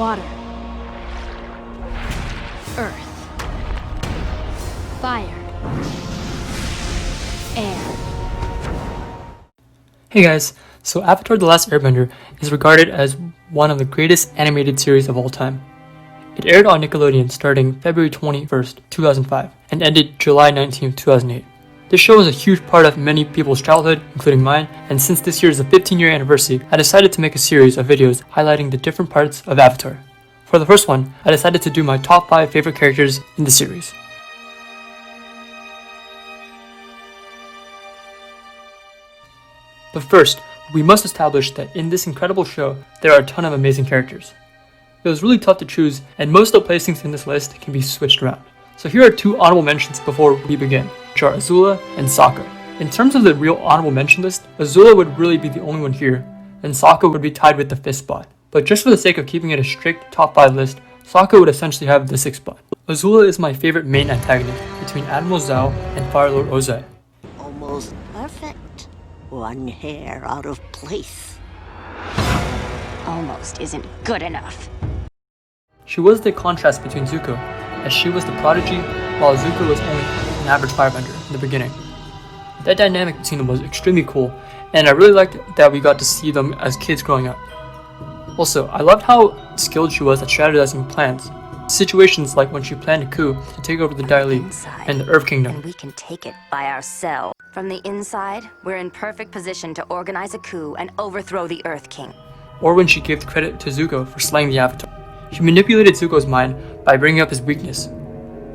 Water, earth, fire, air. Hey guys, so Avatar: The Last Airbender is regarded as one of the greatest animated series of all time. It aired on Nickelodeon starting February 21st, 2005 and ended July 19th, 2008. This show was a huge part of many people's childhood, including mine, and since this year is the 15-year anniversary, I decided to make a series of videos highlighting the different parts of Avatar. For the first one, I decided to do my top 5 favorite characters in the series. But first, we must establish that in this incredible show, there are a ton of amazing characters. It was really tough to choose, and most of the placings in this list can be switched around. So here are 2 honorable mentions before we begin, which are Azula and Sokka. In terms of the real honorable mention list, Azula would really be the only one here, and Sokka would be tied with the 5th spot. But just for the sake of keeping it a strict top 5 list, Sokka would essentially have the 6th spot. Azula is my favorite main antagonist between Admiral Zhao and Fire Lord Ozai. Almost perfect. One hair out of place. Almost isn't good enough. She was the contrast between Zuko, as she was the prodigy, while Zuko was only an average firebender in the beginning. That dynamic between them was extremely cool, and I really liked that we got to see them as kids growing up. Also, I loved how skilled she was at strategizing plans. Situations like when she planned a coup to take over the Daily and the Earth Kingdom. And we can take it by ourselves. From the inside, we're in perfect position to organize a coup and overthrow the Earth King. Or when she gave the credit to Zuko for slaying the Avatar. She manipulated Zuko's mind by bringing up his weakness.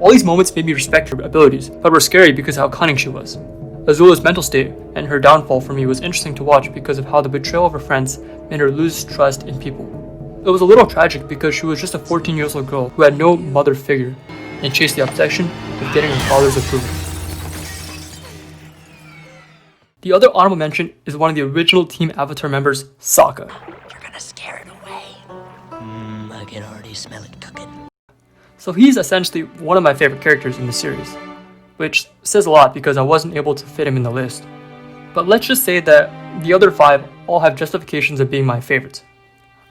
All these moments made me respect her abilities, but were scary because of how cunning she was. Azula's mental state and her downfall for me was interesting to watch because of how the betrayal of her friends made her lose trust in people. It was a little tragic because she was just a 14-year-old girl who had no mother figure and chased the obsession of getting her father's approval. The other honorable mention is one of the original Team Avatar members, Sokka. You're gonna scare it away. I can already smell it cooking. So he's essentially one of my favorite characters in the series, which says a lot because I wasn't able to fit him in the list. But let's just say that the other 5 all have justifications of being my favorites.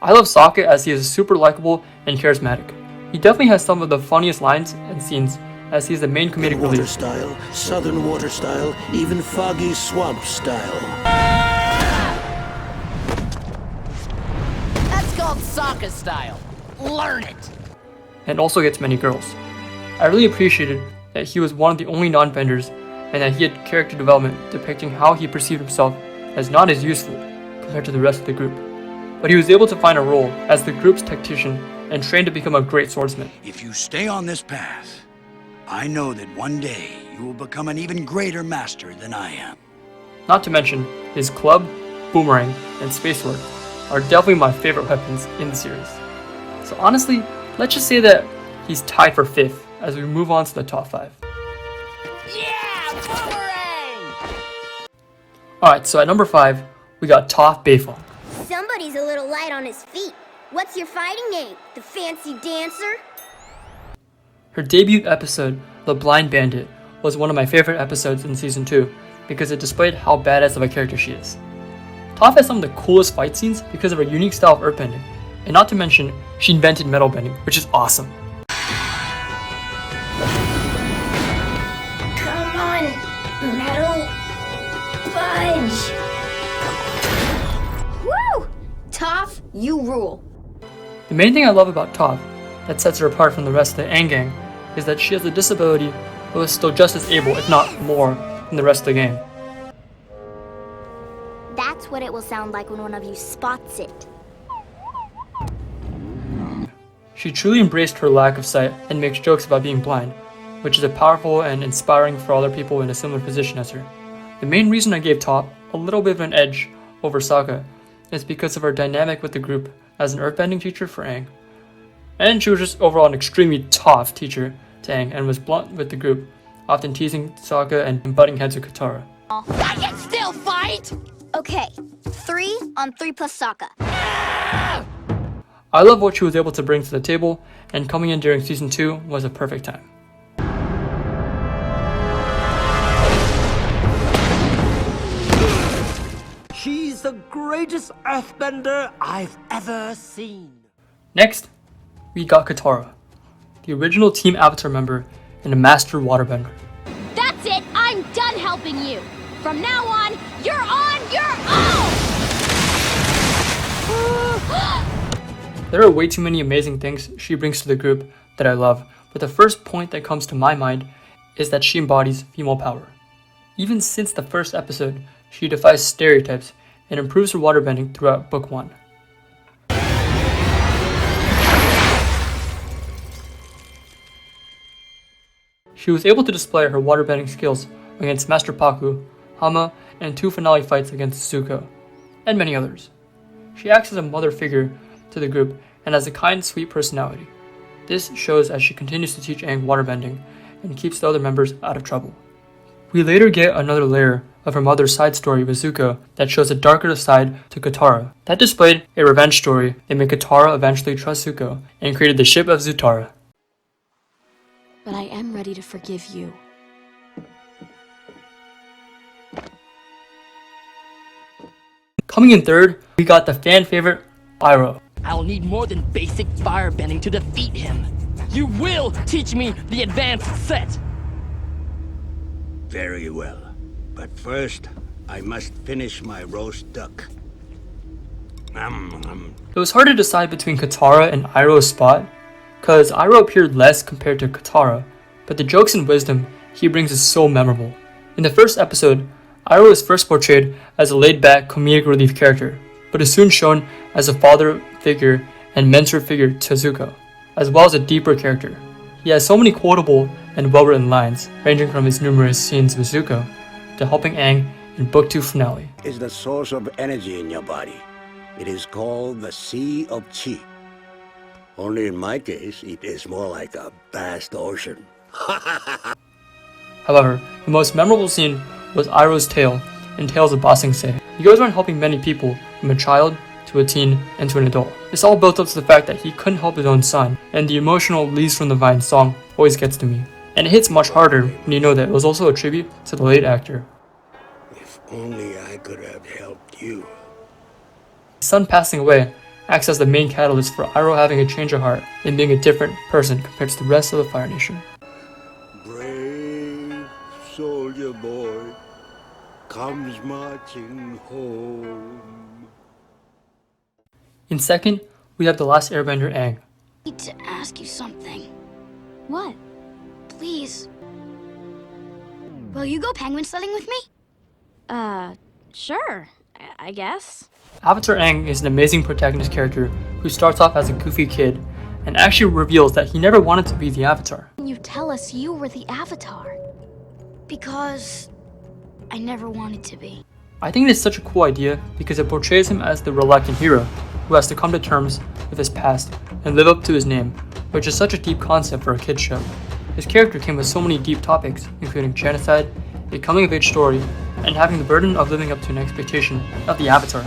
I love Sokka as he is super likable and charismatic. He definitely has some of the funniest lines and scenes as he is the main comedic water relief. style, southern water style, even foggy swamp style. That's called Sokka style. Learn it. And also gets many girls. I really appreciated that he was one of the only non-benders and that he had character development depicting how he perceived himself as not as useful compared to the rest of the group. But he was able to find a role as the group's tactician and trained to become a great swordsman. If you stay on this path, I know that one day you will become an even greater master than I am. Not to mention, his club, boomerang, and space sword are definitely my favorite weapons in the series. So honestly, let's just say that he's tied for 5th as we move on to the top 5. Yeah, boomerang! Alright, so at number 5, we got Toph Beifong. Somebody's a little light on his feet. What's your fighting name? The Fancy Dancer? Her debut episode, The Blind Bandit, was one of my favorite episodes in Season 2 because it displayed how badass of a character she is. Toph has some of the coolest fight scenes because of her unique style of earthbending, and not to mention, she invented metal bending, which is awesome. Come on, metal fudge! Woo! Toph, you rule. The main thing I love about Toph that sets her apart from the rest of the Aang gang is that she has a disability but is still just as able, if not more, than the rest of the gang. That's what it will sound like when one of you spots it. She truly embraced her lack of sight and makes jokes about being blind, which is powerful and inspiring for other people in a similar position as her. The main reason I gave Toph a little bit of an edge over Sokka is because of her dynamic with the group as an earthbending teacher for Aang. And she was just overall an extremely tough teacher to Aang and was blunt with the group, often teasing Sokka and butting heads with Katara. I can still fight! Okay, 3 on 3 plus Sokka. I love what she was able to bring to the table, and coming in during Season 2 was a perfect time. She's the greatest earthbender I've ever seen. Next, we got Katara, the original Team Avatar member and a master waterbender. That's it! I'm done helping you! From now on your own! There are way too many amazing things she brings to the group that I love, but the first point that comes to my mind is that she embodies female power. Even since the first episode, she defies stereotypes and improves her waterbending throughout Book 1. She was able to display her waterbending skills against Master Paku, Hama, and 2 finale fights against Zuko, and many others. She acts as a mother figure to the group and has a kind, sweet personality. This shows as she continues to teach Aang waterbending and keeps the other members out of trouble. We later get another layer of her mother's side story with Zuko that shows a darker side to Katara. That displayed a revenge story that made Katara eventually trust Zuko and created the ship of Zutara. But I am ready to forgive you. Coming in third, we got the fan favorite, Iroh. I'll need more than basic firebending to defeat him. You will teach me the advanced set! Very well. But first, I must finish my roast duck. It was hard to decide between Katara and Iroh's spot, cause Iroh appeared less compared to Katara, but the jokes and wisdom he brings is so memorable. In the first episode, Iroh is first portrayed as a laid-back comedic relief character, but is soon shown as a father figure and mentor figure to Zuko, as well as a deeper character. He has so many quotable and well-written lines, ranging from his numerous scenes with Zuko to helping Aang in Book 2 finale. Is the source of energy in your body. It is called the Sea of Chi. Only in my case, it is more like a vast ocean. However, the most memorable scene was Iroh's tale in Tales of Ba Sing Se. He goes around helping many people, from a child to a teen and to an adult. This all built up to the fact that he couldn't help his own son, and the emotional Leaves from the Vine song always gets to me. And it hits much harder when you know that it was also a tribute to the late actor. If only I could have helped you. His son passing away acts as the main catalyst for Iroh having a change of heart and being a different person compared to the rest of the Fire Nation. Brave soldier boy comes marching home. In second, we have the last airbender, Aang. I need to ask you something. What? Please. Will you go penguin sledding with me? Sure, I guess. Avatar Aang is an amazing protagonist character who starts off as a goofy kid and actually reveals that he never wanted to be the Avatar. You tell us you were the Avatar. Because I never wanted to be. I think it is such a cool idea because it portrays him as the reluctant hero who has to come to terms with his past and live up to his name, which is such a deep concept for a kid's show. His character came with so many deep topics, including genocide, a coming-of-age story, and having the burden of living up to an expectation of the Avatar,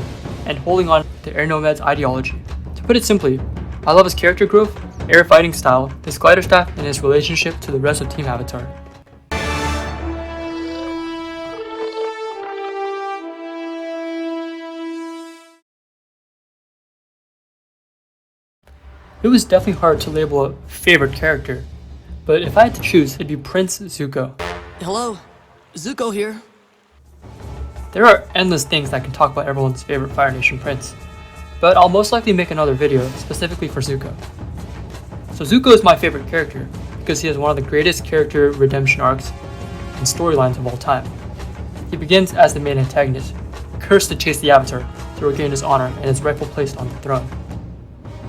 and holding on to Air Nomad's ideology. To put it simply, I love his character growth, air fighting style, his glider staff, and his relationship to the rest of Team Avatar. It was definitely hard to label a favorite character, but if I had to choose, it'd be Prince Zuko. Hello, Zuko here. There are endless things that can talk about everyone's favorite Fire Nation prince, but I'll most likely make another video specifically for Zuko. So Zuko is my favorite character because he has one of the greatest character redemption arcs and storylines of all time. He begins as the main antagonist, cursed to chase the Avatar to regain his honor and his rightful place on the throne.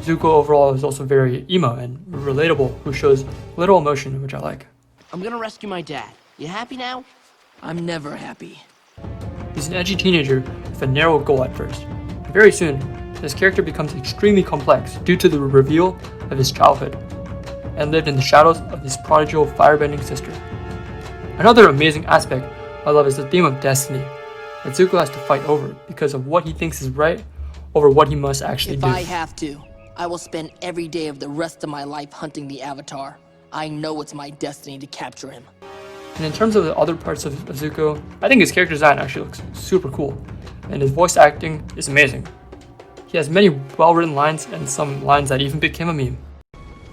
Zuko overall is also very emo and relatable, who shows little emotion, which I like. I'm gonna rescue my dad. You happy now? I'm never happy. He's an edgy teenager with a narrow goal at first. Very soon, his character becomes extremely complex due to the reveal of his childhood, and lived in the shadows of his prodigal firebending sister. Another amazing aspect I love is the theme of destiny, that Zuko has to fight over because of what he thinks is right over what he must actually do. If I have to, I will spend every day of the rest of my life hunting the Avatar. I know it's my destiny to capture him. And in terms of the other parts of Zuko, I think his character design actually looks super cool, and his voice acting is amazing. He has many well-written lines and some lines that even became a meme.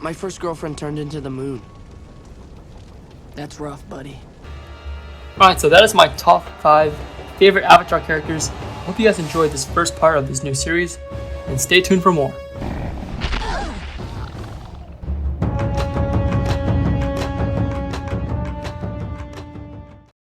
My first girlfriend turned into the moon. That's rough, buddy. Alright, so that is my top 5 favorite Avatar characters. Hope you guys enjoyed this first part of this new series, and stay tuned for more.